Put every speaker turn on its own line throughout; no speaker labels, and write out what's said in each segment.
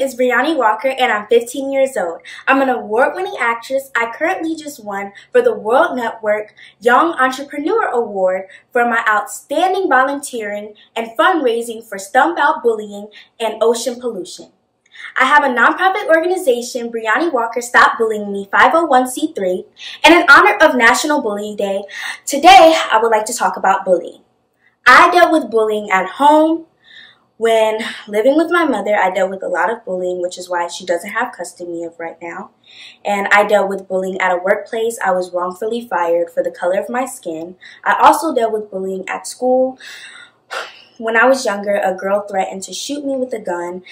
is Brianni Walker and I'm 15 years old. I'm an award-winning actress. I currently just won for the World Network Young Entrepreneur Award for my outstanding volunteering and fundraising for Stump Out Bullying and Ocean Pollution. I have a nonprofit organization, Brianni Walker Stop Bullying Me 501c3, and in honor of National Bullying Day, today I would like to talk about bullying. I dealt with bullying at home. When living with my mother, I dealt with a lot of bullying, which is why she doesn't have custody of right now. And I dealt with bullying at a workplace. I was wrongfully fired for the color of my skin. I also dealt with bullying at school. When I was younger, a girl threatened to shoot me with a gun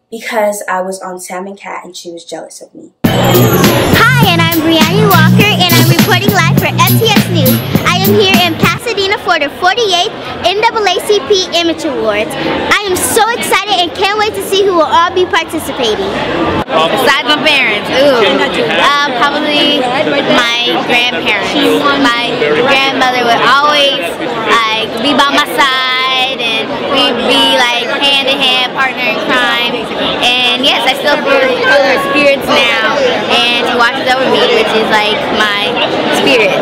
because I was on Sam and Cat and she was jealous of me.
Hi, and I'm Brianni Walker, and I'm reporting live for FTS News. I am here in Pasadena for the 48th NAACP Image Awards. I am so excited and can't wait to see who will all be participating.
Besides my parents, probably my grandparents. My grandmother would always be by my side, and we'd be like hand in hand, partner in crime. And yes, I still feel her spirits now, and she watches over me, which is like my spirit.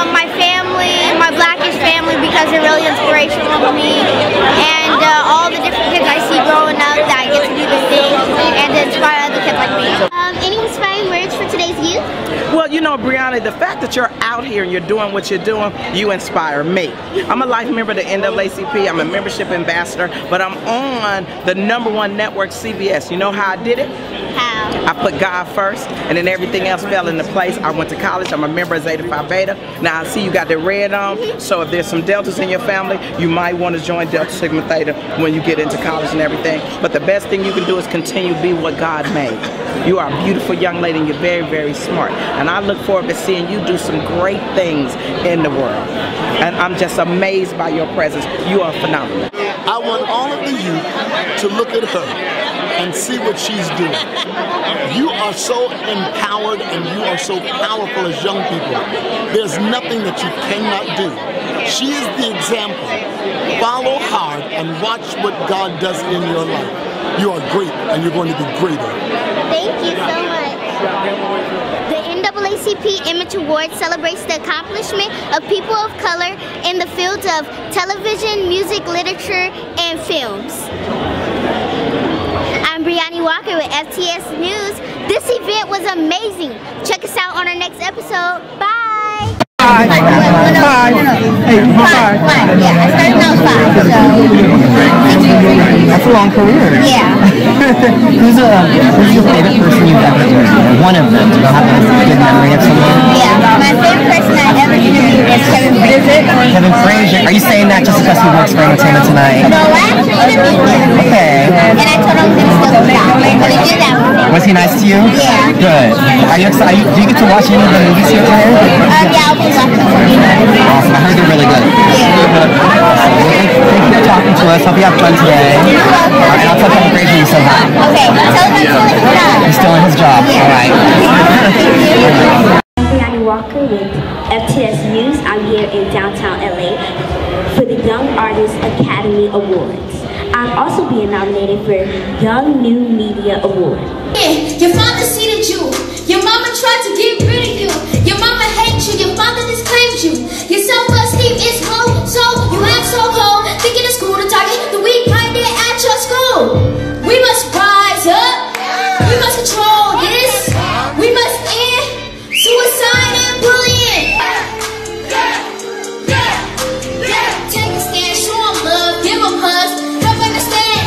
My family, my Blackish family, because they're really inspirational to me, and all the different kids I see growing up that I get to do this thing and to inspire other kids like me.
Any inspiring words for today's youth?
Well, you know, Brianni, the fact that you're out here and you're doing what you're doing, you inspire me. I'm a life member of the NAACP. I'm a membership ambassador, but I'm on the #1 network, CBS. You know how I did it?
How?
I put God first, and then everything else fell into place. I went to college. I'm a member of Zeta Phi Beta. Now I see you got the red on, so if there's some deltas in your family, you might want to join Delta Sigma Theta when you get into college and everything. But the best thing you can do is continue to be what God made. You are a beautiful young lady, and you're very, very smart. And I look forward to seeing you do some great things in the world. And I'm just amazed by your presence. You are phenomenal.
I want all of the youth to look at her and see what she's doing. You are so empowered and you are so powerful as young people. There's nothing that you cannot do. She is the example. Follow hard and watch what God does in your life. You are great and you're going to be greater.
Thank you so much. The NAACP Image Award celebrates the accomplishment of people of color in the fields of television, music, literature, and films. I'm Brianni Walker with FTS News. This event was amazing. Check us out on our next episode. Bye!
Five. Hey, five.
Yeah, I started out 5, so...
That's a long career.
Yeah.
Who's your favorite person you've ever interviewed? One of them. Do you have a good memory of someone?
Yeah, my favorite person I ever interviewed was Kevin Frazier.
Kevin Frazier. Are you saying that just because he works for Entertainment Tonight?
No, I actually interviewed him.
Okay.
And I told him he was still stop. But he did that with him.
Was he nice to you?
Yeah.
Good. Are you excited? Do you get to watch any of the movies here today?
Yeah, I'll be watching some.
Awesome. I heard they're really good. Awesome. Thank you for talking to us. Hope you have fun today. And I'll tell Kevin Frazier you said hi.
Okay. Tell him I'm still in his job.
He's still in his job. All right.
I'm Brianni Walker with FTS News. I'm here in downtown LA for the Young Artist Academy Awards. I'm also being nominated for Young New Media Award.
Your father seated you. Your mama tried to get rid of you. Your mama hates you. Your father disclaimed you. Your self-esteem is low, so you act so cold. Thinking it's cool to target the weak-minded at your school. We must rise up. We must control this. We must end suicide and bullying. Take a stand, show them love, give them hugs. Don't understand.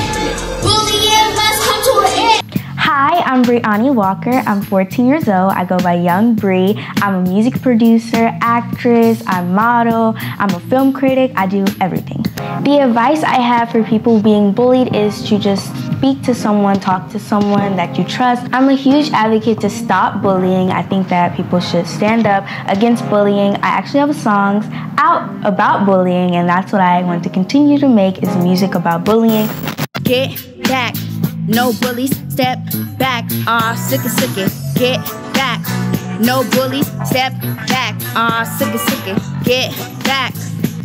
Bullying must come to an end.
Hi, I'm Brianni Walker. I'm 14 years old. I go by Young Bree. I'm a music producer, actress, I model, I'm a film critic. I do everything. The advice I have for people being bullied is to just speak to someone, talk to someone that you trust. I'm a huge advocate to stop bullying. I think that people should stand up against bullying. I actually have songs out about bullying, and that's what I want to continue to make, is music about bullying.
Get back. No bullies, step back. Sick it. Get back. No bullies, step back. Sick it. Get back.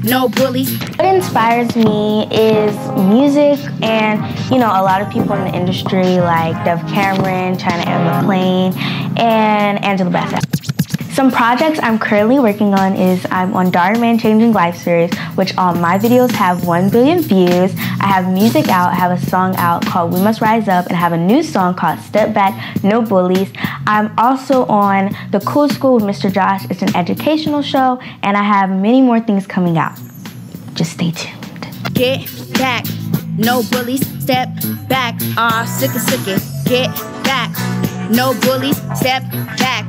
no bullies.
What inspires me is music and, you know, a lot of people in the industry like Dove Cameron, China Anne McClain, and Angela Bassett. Some projects I'm currently working on is I'm on Darn Man Changing Life series, which all my videos have 1 billion views. I have music out, I have a song out called We Must Rise Up, and I have a new song called Step Back, No Bullies. I'm also on The Cool School with Mr. Josh. It's an educational show, and I have many more things coming out. Just stay tuned.
Get back, no bullies, step back, sick it. Get back, no bullies, step back,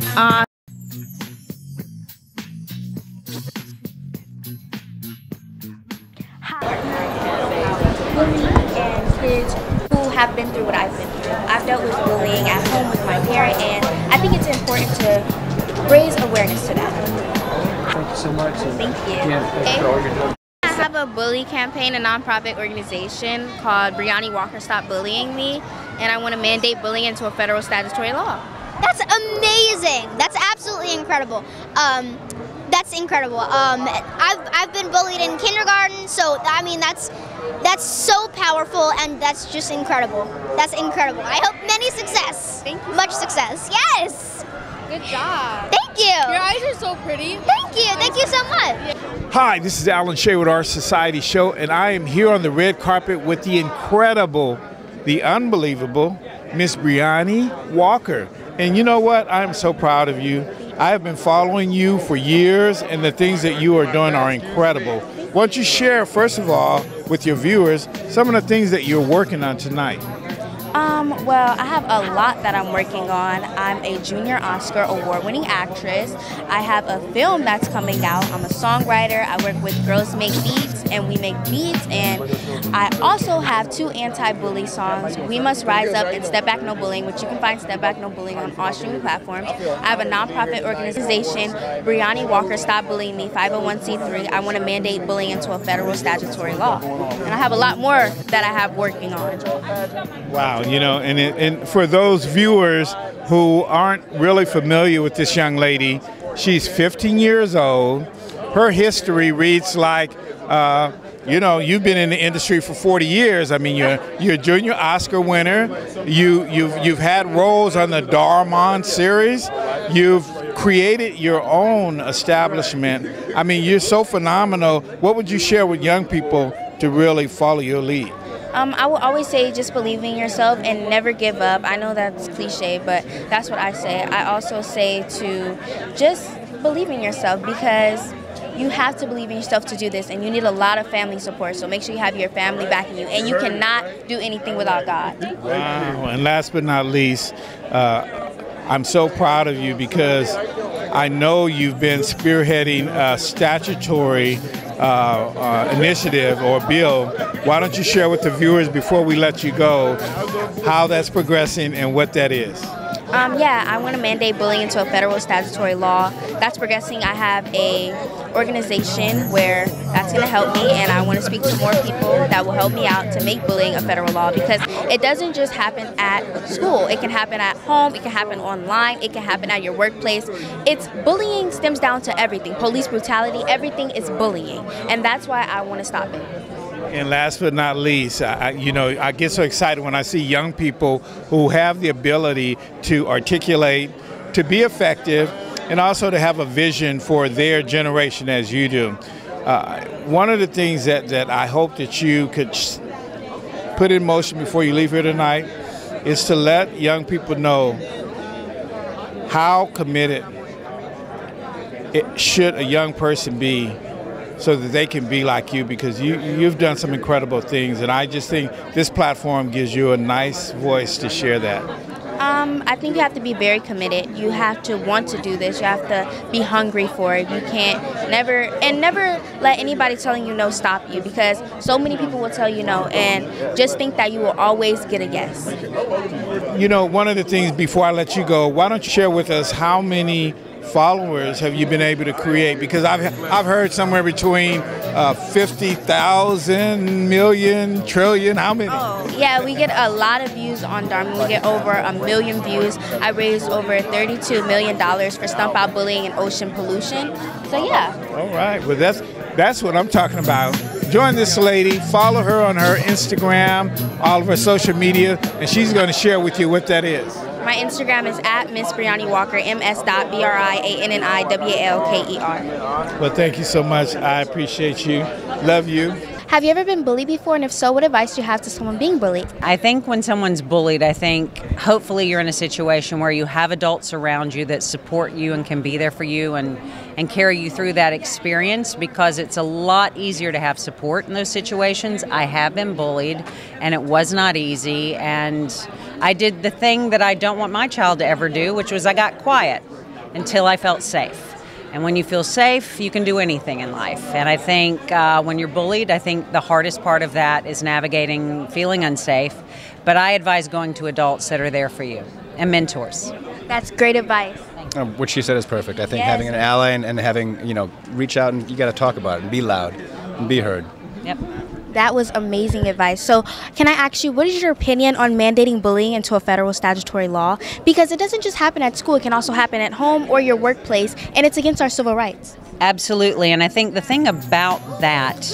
And kids who have been through what I've been through. I've dealt with bullying at home with my parent, and I think it's important to raise awareness to that.
Thank you so much.
Thank you.
Yeah, thanks for all you're doing.
I have a bully campaign, a nonprofit organization called Brianni Walker Stop Bullying Me, and I want to mandate bullying into a federal statutory law.
That's amazing. That's absolutely incredible. That's incredible. I've been bullied in kindergarten, so I mean that's so powerful, and that's just incredible. That's incredible. I hope many success.
Thank you.
Much success. Yes.
Good job.
Thank you.
Your eyes are so pretty.
Thank you. Thank you so much.
Hi, this is Alan Shea with Our Society Show, and I am here on the red carpet with the incredible, the unbelievable Miss Brianni Walker. And you know what? I'm so proud of you. I have been following you for years, and the things that you are doing are incredible. Why don't you share, first of all, with your viewers, some of the things that you're working on tonight?
Well, I have a lot that I'm working on. I'm a Junior Oscar award-winning actress. I have a film that's coming out. I'm a songwriter. I work with Girls Make Beats, and we make beats. And I also have 2 anti-bully songs, We Must Rise Up and Step Back No Bullying, which you can find Step Back No Bullying on all streaming platforms. I have a nonprofit organization, Brianni Walker Stop Bullying Me, 501c3. I want to mandate bullying into a federal statutory law. And I have a lot more that I have working on.
Wow, you know, and for those viewers who aren't really familiar with this young lady, she's 15 years old. Her history reads like, you know, you've been in the industry for 40 years. I mean, you're a Junior Oscar winner. You've had roles on the Darman series. You've created your own establishment. I mean, you're so phenomenal. What would you share with young people to really follow your lead?
I will always say just believe in yourself and never give up. I know that's cliche, but that's what I say. I also say to just believe in yourself, because you have to believe in yourself to do this, and you need a lot of family support. So make sure you have your family backing you, and you cannot do anything without God.
Wow. And last but not least, I'm so proud of you, because I know you've been spearheading a statutory initiative or bill. Why don't you share with the viewers before we let you go how that's progressing and what that is?
Yeah, I want to mandate bullying into a federal statutory law. That's progressing. I have a organization where that's going to help me, and I want to speak to more people that will help me out to make bullying a federal law, because it doesn't just happen at school. It can happen at home. It can happen online. It can happen at your workplace. It's bullying stems down to everything. Police brutality, everything is bullying, and that's why I want to stop it.
And last but not least, I get so excited when I see young people who have the ability to articulate, to be effective, and also to have a vision for their generation as you do. One of the things that I hope that you could put in motion before you leave here tonight is to let young people know how committed should a young person be so that they can be like you, because you've done some incredible things, and I just think this platform gives you a nice voice to share that.
I think you have to be very committed. You have to want to do this. You have to be hungry for it. You can't never let anybody telling you no stop you, because so many people will tell you no, and just think that you will always get a yes.
You know, one of the things before I let you go, why don't you share with us how many followers have you been able to create? Because I've heard somewhere between 50,000, million, trillion. How many?
Oh, yeah, we get a lot of views on Darman. We get over 1 million views. I raised over $32 million for Stump Out Bullying and Ocean Pollution. So yeah.
All right. Well, That's what I'm talking about. Join this lady, follow her on her Instagram, all of her social media, and she's going to share with you what that is.
My Instagram is at Miss Brianni Walker, ms.briannawalker.
Well, thank you so much. I appreciate you. Love you.
Have you ever been bullied before, and if so, what advice do you have to someone being bullied?
I think when someone's bullied, I think hopefully you're in a situation where you have adults around you that support you and can be there for you and carry you through that experience, because it's a lot easier to have support in those situations. I have been bullied, and it was not easy, and I did the thing that I don't want my child to ever do, which was I got quiet until I felt safe. And when you feel safe, you can do anything in life. And I think when you're bullied, I think the hardest part of that is navigating feeling unsafe. But I advise going to adults that are there for you and mentors.
That's great advice.
What she said is perfect. I think having an ally and having, reach out, and you got to talk about it and be loud and be heard.
Yep.
That was amazing advice. So can I ask you, what is your opinion on mandating bullying into a federal statutory law? Because it doesn't just happen at school, it can also happen at home or your workplace, and it's against our civil rights.
Absolutely, and I think the thing about that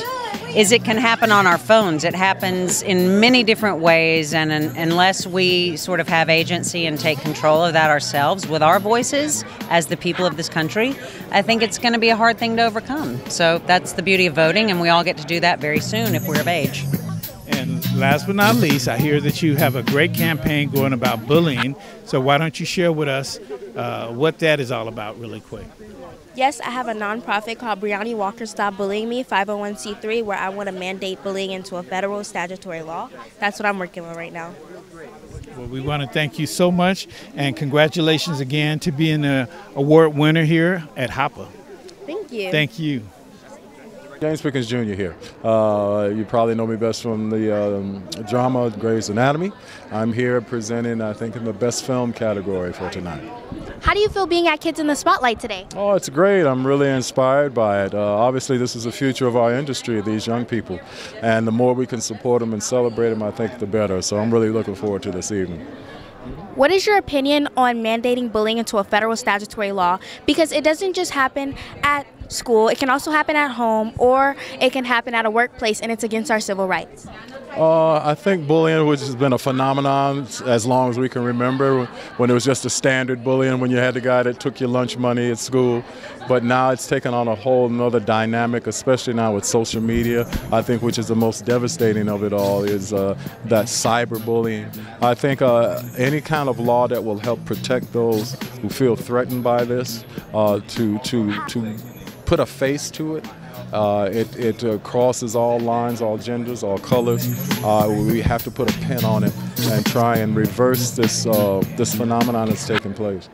is it can happen on our phones. It happens in many different ways, and unless we sort of have agency and take control of that ourselves with our voices as the people of this country, I think it's going to be a hard thing to overcome. So that's the beauty of voting, and we all get to do that very soon if we're of age.
And last but not least, I hear that you have a great campaign going about bullying, so why don't you share with us what that is all about really quick?
Yes, I have a nonprofit called Brianni Walker Stop Bullying Me, 501c3, where I want to mandate bullying into a federal statutory law. That's what I'm working on right now.
Well, we want to thank you so much, and congratulations again to being an award winner here at HOPA.
Thank you.
Thank you.
James Pickens Jr. here. You probably know me best from the drama Grey's Anatomy. I'm here presenting, I think, in the best film category for tonight.
How do you feel being at Kids in the Spotlight today?
Oh, it's great. I'm really inspired by it. Obviously, this is the future of our industry, these young people. And the more we can support them and celebrate them, I think the better. So I'm really looking forward to this evening.
What is your opinion on mandating bullying into a federal statutory law? Because it doesn't just happen at school, it can also happen at home, or it can happen at a workplace, and it's against our civil rights.
I think bullying, which has been a phenomenon as long as we can remember, when it was just a standard bullying, when you had the guy that took your lunch money at school. But now it's taken on a whole nother dynamic, especially now with social media. I think which is the most devastating of it all is that cyberbullying. I think any kind of law that will help protect those who feel threatened by this, to put a face to it. It crosses all lines, all genders, all colors. We have to put a pin on it and try and reverse this phenomenon that's taking place.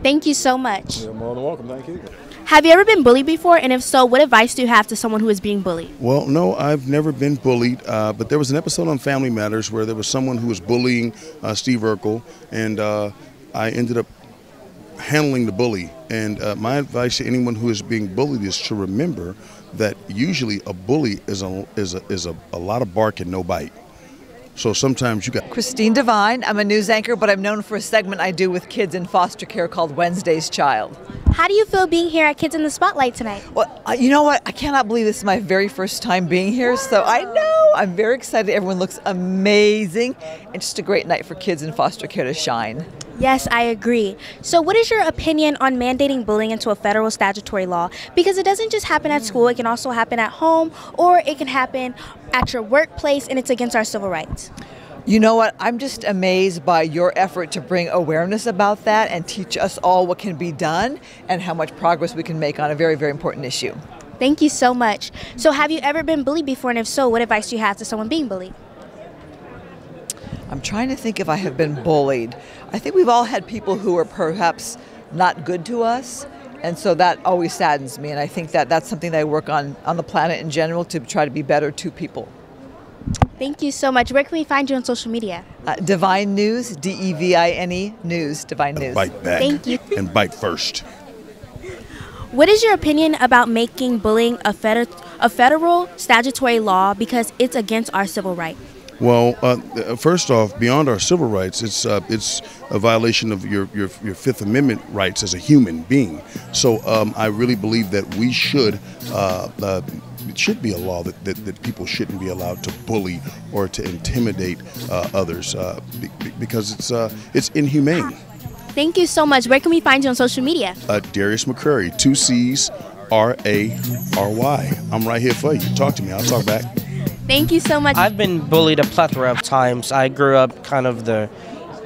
Thank you so much.
You're more than welcome. Thank you.
Have you ever been bullied before? And if so, what advice do you have to someone who is being bullied?
Well, no, I've never been bullied, but there was an episode on Family Matters where there was someone who was bullying Steve Urkel, and I ended up handling the bully. And my advice to anyone who is being bullied is to remember that usually a bully is a lot of bark and no bite. So sometimes you got...
Christine Devine. I'm a news anchor, but I'm known for a segment I do with kids in foster care called Wednesday's Child.
How do you feel being here at Kids in the Spotlight tonight?
Well, you know what? I cannot believe this is my very first time being here, so I know I'm very excited. Everyone looks amazing, and just a great night for kids in foster care to shine.
Yes, I agree. So what is your opinion on mandating bullying into a federal statutory law? Because it doesn't just happen at school, it can also happen at home, or it can happen at your workplace, and it's against our civil rights.
You know what? I'm just amazed by your effort to bring awareness about that and teach us all what can be done and how much progress we can make on a very, very important issue.
Thank you so much. So have you ever been bullied before, and if so, what advice do you have to someone being bullied?
I'm trying to think if I have been bullied. I think we've all had people who are perhaps not good to us, and so that always saddens me, and I think that that's something that I work on the planet in general to try to be better to people.
Thank you so much. Where can we find you on social media?
Divine News, D-E-V-I-N-E, News, Divine News.
Bite back.
Thank you.
And bite first.
What is your opinion about making bullying a federal statutory law because it's against our civil rights?
Well, first off, beyond our civil rights, it's a violation of your Fifth Amendment rights as a human being. So I really believe that we should. It should be a law that people shouldn't be allowed to bully or to intimidate others because it's inhumane.
Thank you so much. Where can we find you on social media?
Darius McCurry, 2 C's, RARY. I'm right here for you. Talk to me. I'll talk back.
Thank you so much.
I've been bullied a plethora of times. I grew up kind of the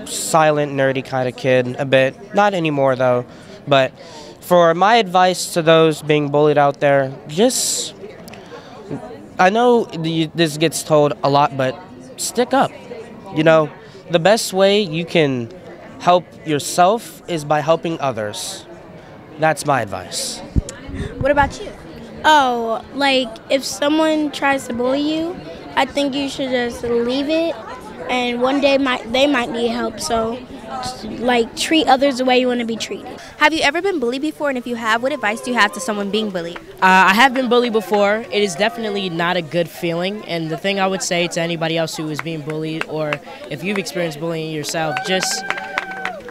silent, nerdy kind of kid a bit. Not anymore, though. But for my advice to those being bullied out there, just... I know this gets told a lot, but stick up. You know, the best way you can help yourself is by helping others. That's my advice.
What about you?
Oh, like if someone tries to bully you, I think you should just leave it, and one day they might need help, so like treat others the way you want to be treated.
Have you ever been bullied before, and if you have, what advice do you have to someone being bullied?
I have been bullied before. It is definitely not a good feeling, and the thing I would say to anybody else who is being bullied, or if you've experienced bullying yourself, just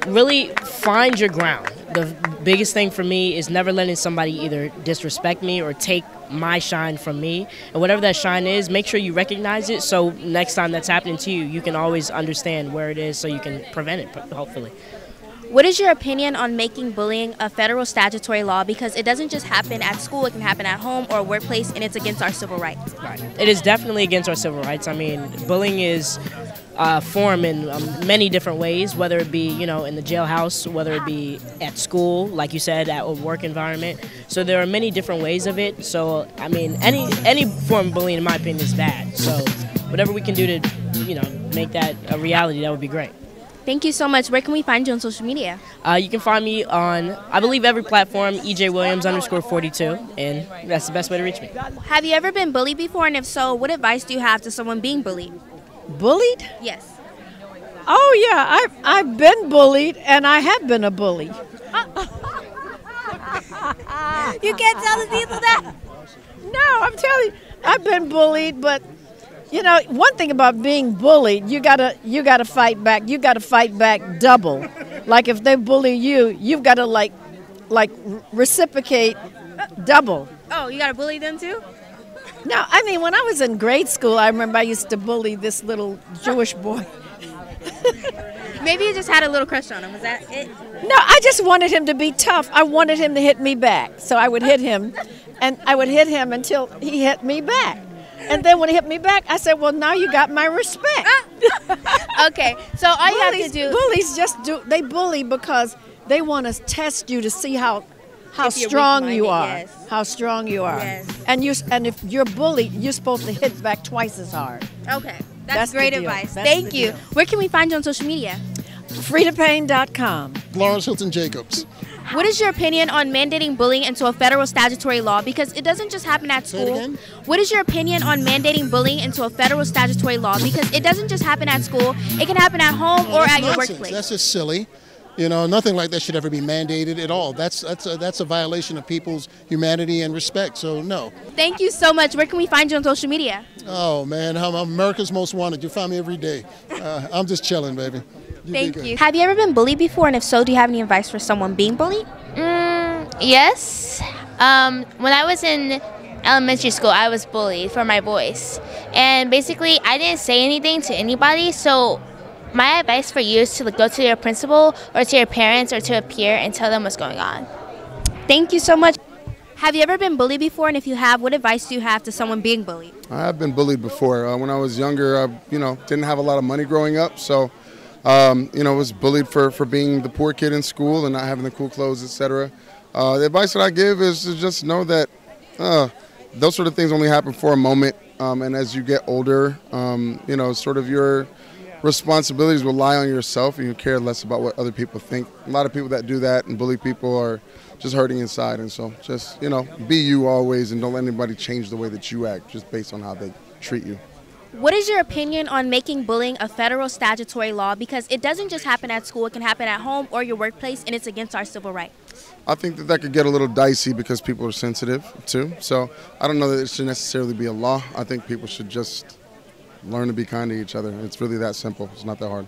really find your ground. The biggest thing for me is never letting somebody either disrespect me or take my shine from me. And whatever that shine is, make sure you recognize it so next time that's happening to you, you can always understand where it is so you can prevent it, hopefully.
What is your opinion on making bullying a federal statutory law? Because it doesn't just happen at school, it can happen at home or workplace, and it's against our civil rights.
Right. It is definitely against our civil rights. I mean, bullying is form in many different ways, whether it be, you know, in the jailhouse, whether it be at school, like you said, at a work environment. So there are many different ways of it. So, I mean, any form of bullying, in my opinion, is bad. So whatever we can do to, you know, make that a reality, that would be great.
Thank you so much. Where can we find you on social media?
You can find me on, I believe, every platform, EJ_Williams_42, and that's the best way to reach me.
Have you ever been bullied before, and if so, what advice do you have to someone being bullied?
Bullied?
Yes.
Oh yeah, I've been bullied, and I have been a bully.
You can't tell the people that.
No, I'm telling you, I've been bullied, but you know, one thing about being bullied, you gotta fight back. You gotta fight back double. Like if they bully you, you've got to like reciprocate double.
Oh, you gotta bully them too?
No, I mean, when I was in grade school, I remember I used to bully this little Jewish boy.
Maybe you just had a little crush on him. Was that it?
No, I just wanted him to be tough. I wanted him to hit me back. So I would hit him, and I would hit him until he hit me back. And then when he hit me back, I said, well, now you got my respect.
Okay, so all you have to do...
Bullies they bully because they want to test you to see how strong you are.
Yes.
How strong you are.
Yes.
And if you're bullied, you're supposed to hit back twice as hard.
Okay. That's great
the deal.
advice.
That's
Thank
the
you.
deal.
Where can we find you on social media?
FreeDoPain.com.
Lawrence Hilton Jacobs.
What is your opinion on mandating bullying into a federal statutory law? Because it doesn't just happen at
Say it
school.
again?
What is your opinion on mandating bullying into a federal statutory law? Because it doesn't just happen at school. It can happen at home or
That's
at your
nonsense.
workplace.
That's just silly. You know, nothing like that should ever be mandated at all. That's a violation of people's humanity and respect. So no.
Thank you so much. Where can we find you on social media?
Oh man, I'm America's Most Wanted. You find me every day. I'm just chilling, baby.
Thank you. Have you ever been bullied before? And if so, do you have any advice for someone being bullied?
Yes. When I was in elementary school, I was bullied for my voice. And basically, I didn't say anything to anybody, so my advice for you is to go to your principal or to your parents or to a peer and tell them what's going on.
Thank you so much. Have you ever been bullied before? And if you have, what advice do you have to someone being bullied?
I have been bullied before. When I was younger, I didn't have a lot of money growing up, so was bullied for being the poor kid in school and not having the cool clothes, etc. The advice that I give is to just know that those sort of things only happen for a moment, and as you get older, sort of your responsibilities will lie on yourself, and you care less about what other people think. A lot of people that do that and bully people are just hurting inside, and so just be you always, and don't let anybody change the way that you act just based on how they treat you.
What is your opinion on making bullying a federal statutory law? Because it doesn't just happen at school, it can happen at home or your workplace, and it's against our civil rights.
I think that could get a little dicey because people are sensitive too. So I don't know that it should necessarily be a law. I think people should just learn to be kind to each other. It's really that simple. It's not that hard.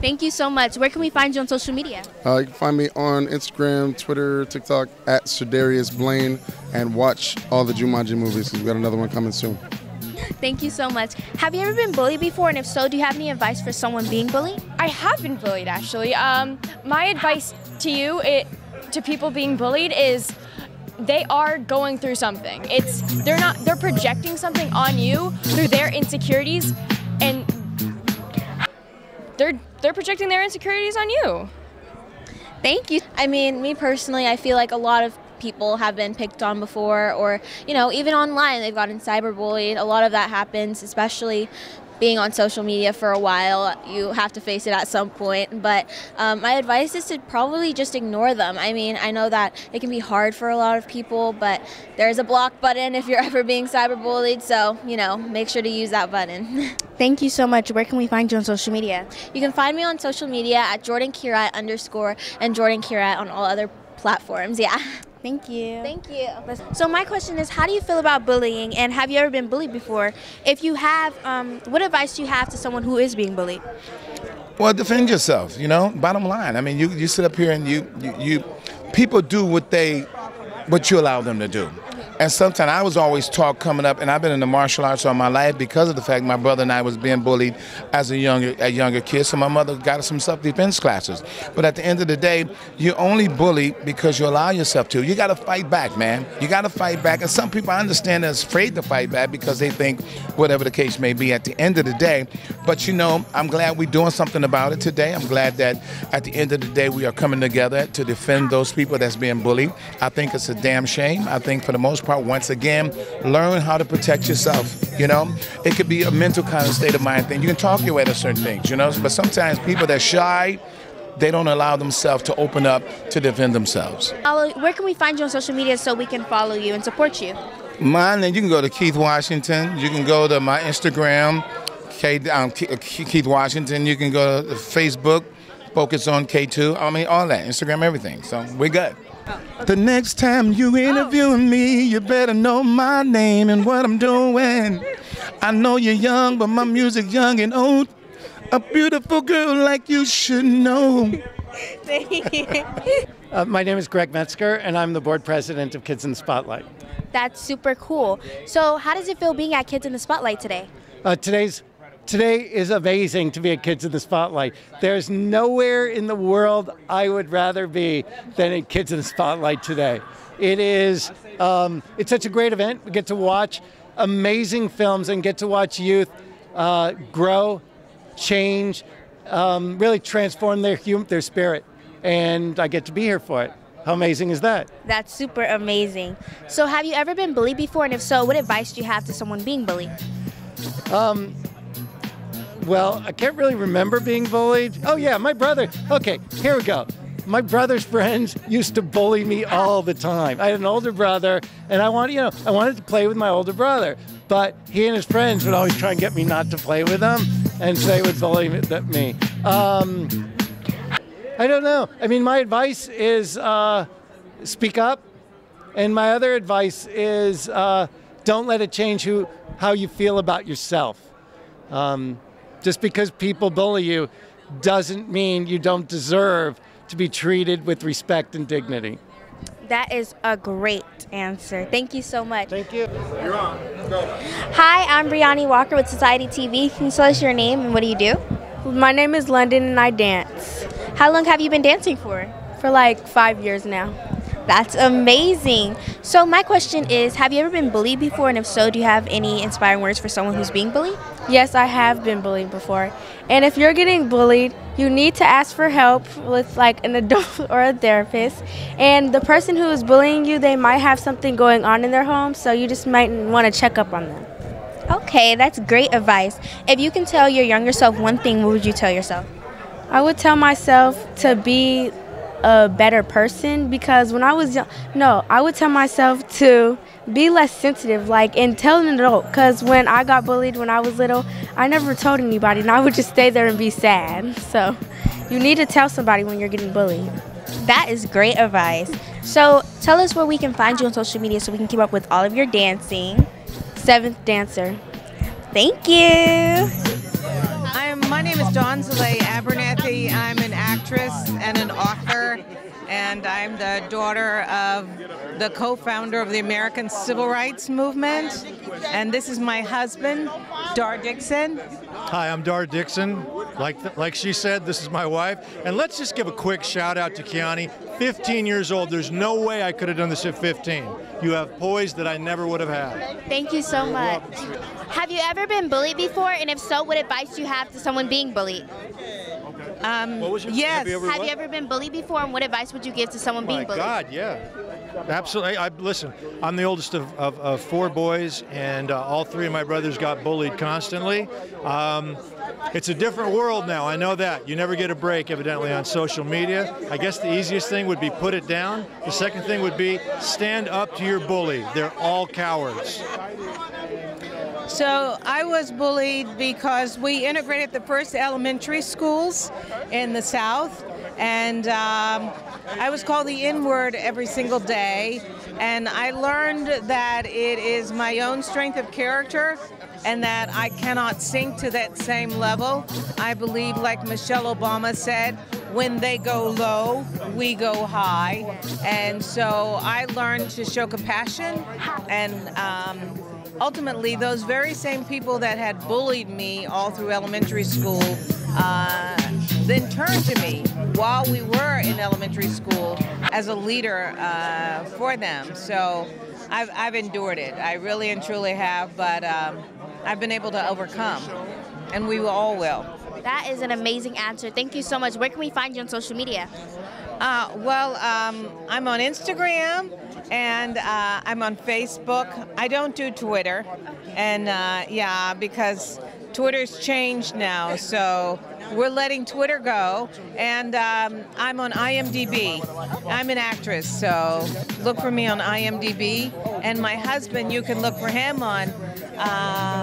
Thank you so much. Where can we find you on social media?
You can find me on Instagram, Twitter, TikTok at Shadarius Blaine, and watch all the Jumanji movies. We've got another one coming soon.
Thank you so much. Have you ever been bullied before? And if so, do you have any advice for someone being bullied?
I have been bullied, actually. My advice to you, to people being bullied, is they are going through something. They're projecting something on you through their insecurities, and they're projecting their insecurities on you.
Thank you. I mean, me personally, I feel like a lot of people have been picked on before, or, you know, even online they've gotten cyberbullied. A lot of that happens, especially being on social media for a while. You have to face it at some point, but my advice is to probably just ignore them. I mean, I know that it can be hard for a lot of people, but there's a block button if you're ever being cyberbullied, so, you know, make sure to use that button. Thank you so much. Where can we find you on social media? You can find me on social media at JordanKirat_ and JordanKirat on all other platforms, yeah. Thank you. Thank you. So my question is, how do you feel about bullying, and have you ever been bullied before? If you have, what advice do you have to someone who is being bullied?
Well, defend yourself, you know, bottom line. I mean, you sit up here and you people do what you allow them to do. And sometimes I was always taught coming up, and I've been in the martial arts all my life because of the fact my brother and I was being bullied as a younger kid. So my mother got us some self-defense classes. But at the end of the day, you only bully because you allow yourself to. You got to fight back, man. You got to fight back. And some people, I understand, are afraid to fight back because they think whatever the case may be at the end of the day. But, you know, I'm glad we're doing something about it today. I'm glad that at the end of the day we are coming together to defend those people that's being bullied. I think it's a damn shame. I think for the most part, once again, learn how to protect yourself, you know? It could be a mental kind of state of mind thing. You can talk your way to certain things, you know? But sometimes people that are shy, they don't allow themselves to open up to defend themselves.
Where can we find you on social media so we can follow you and support you?
Mine, you can go to Keith Washington. You can go to my Instagram, Keith Washington. You can go to Facebook, Focus on K2. I mean, all that, Instagram, everything. So we're good. The next time you interviewing me, you better know my name and what I'm doing. I know you're young, but my music young and old. A beautiful girl like you should know.
Thank you.
My name is Greg Metzger, and I'm the board president of Kids in the Spotlight.
That's super cool. So how does it feel being at Kids in the Spotlight today?
Today is amazing to be at Kids in the Spotlight. There's nowhere in the world I would rather be than at Kids in the Spotlight today. It is, it's such a great event. We get to watch amazing films and get to watch youth grow, change, really transform their spirit. And I get to be here for it. How amazing is that?
That's super amazing. So have you ever been bullied before? And if so, what advice do you have to someone being bullied?
Well, I can't really remember being bullied. Oh yeah, my brother. Okay, here we go. My brother's friends used to bully me all the time. I had an older brother, and I wanted to play with my older brother, but he and his friends would always try and get me not to play with them, and so they would bully me. I don't know. I mean, my advice is speak up, and my other advice is don't let it change how you feel about yourself. Just because people bully you doesn't mean you don't deserve to be treated with respect and dignity.
That is a great answer. Thank you so much.
Thank you.
You're on. Go.
Hi, I'm Brianni Walker with Society TV. Can you tell us your name and what do you do?
My name is London and I dance.
How long have you been dancing for?
For like 5 years now.
That's amazing. So my question is, have you ever been bullied before? And if so, do you have any inspiring words for someone who's being bullied?
Yes, I have been bullied before. And if you're getting bullied, you need to ask for help with like an adult or a therapist. And the person who is bullying you, they might have something going on in their home, so you just might want to check up on them.
Okay, that's great advice. If you can tell your younger self one thing, what would you tell yourself?
I would tell myself to be a better person, because when I was young, I would tell myself to be less sensitive, and tell an adult, because when I got bullied when I was little, I never told anybody, and I would just stay there and be sad. So you need to tell somebody when you're getting bullied.
That is great advice. So tell us where we can find you on social media so we can keep up with all of your dancing.
7th Dancer.
Thank you.
My name is Dawn Zalay Abernathy. I'm an actress and an author, and I'm the daughter of the co-founder of the American Civil Rights Movement. And this is my husband, Dar Dixon.
Hi, I'm Dar Dixon. Like she said, this is my wife. And let's just give a quick shout out to Kiani. 15 years old. There's no way I could have done this at 15. You have poise that I never would have had.
Thank you so much. Have you ever been bullied before? And if so, what advice do you have to someone being bullied?
Yes.
Have you ever been bullied before, and what advice would you give to someone being bullied?
My God, yeah. Absolutely. Listen, I'm the oldest of 4 boys, and all 3 of my brothers got bullied constantly. It's a different world now, I know that. You never get a break, evidently, on social media. I guess the easiest thing would be put it down. The second thing would be stand up to your bully. They're all cowards.
So I was bullied because we integrated the first elementary schools in the South, and I was called the N-word every single day, and I learned that it is my own strength of character and that I cannot sink to that same level. I believe, like Michelle Obama said, when they go low, we go high, and so I learned to show compassion, and ultimately, those very same people that had bullied me all through elementary school then turned to me while we were in elementary school as a leader for them. So I've endured it. I really and truly have, but I've been able to overcome, and we all will.
That is an amazing answer. Thank you so much. Where can we find you on social media?
I'm on Instagram, and I'm on Facebook. I don't do Twitter, and because Twitter's changed now, so we're letting Twitter go. And I'm on IMDb. I'm an actress, so look for me on IMDb. And my husband, you can look for him on.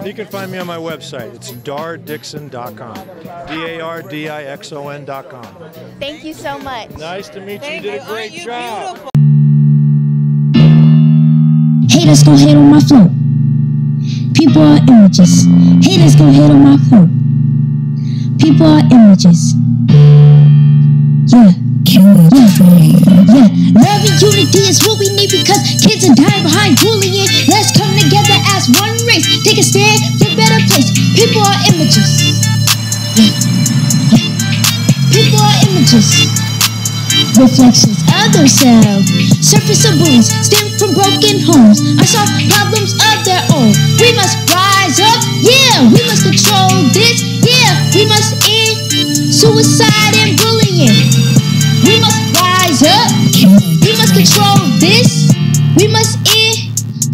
You can find me on my website. It's dardixon.com. DARDIXON.com.
Thank you so much.
Nice to meet you. You did a great job.
Haters gon' hate on my flow. People are images. Haters gon' hate on my flow. People are images. Yeah. Yeah. Love and unity is what we need because kids are dying behind bullying. Let's come together as one race. Take a stand for a better place. People are images. Yeah. People are images. Reflections of themselves. Surface of bullies stem from broken homes. Unsolved problems of their own. We must rise up, yeah. We must control this, yeah. We must end suicide and bullying. We must rise up. We must control this. We must end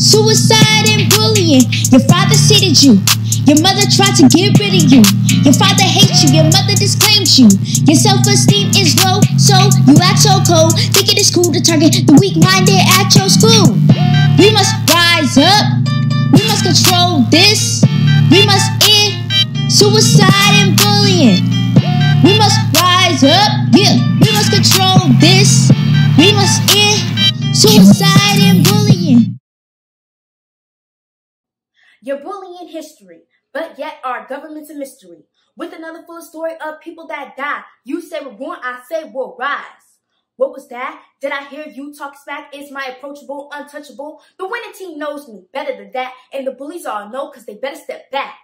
suicide and bullying. Your father seated you. Your mother tried to get rid of you. Your father hates you. Your mother disclaims you. Your self-esteem is low, so you act so cold. Think it is cool to target the weak-minded at your school. We must rise up. We must control this. We must end suicide and bullying. We must rise up. Yeah. We must control this. We must end suicide and bullying.
Your bullying history, but yet our government's a mystery. With another full story of people that die. You say we're born, I say we'll rise. What was that? Did I hear you talk smack? Is my approachable, untouchable? The winning team knows me better than that, and the bullies all know because they better step back.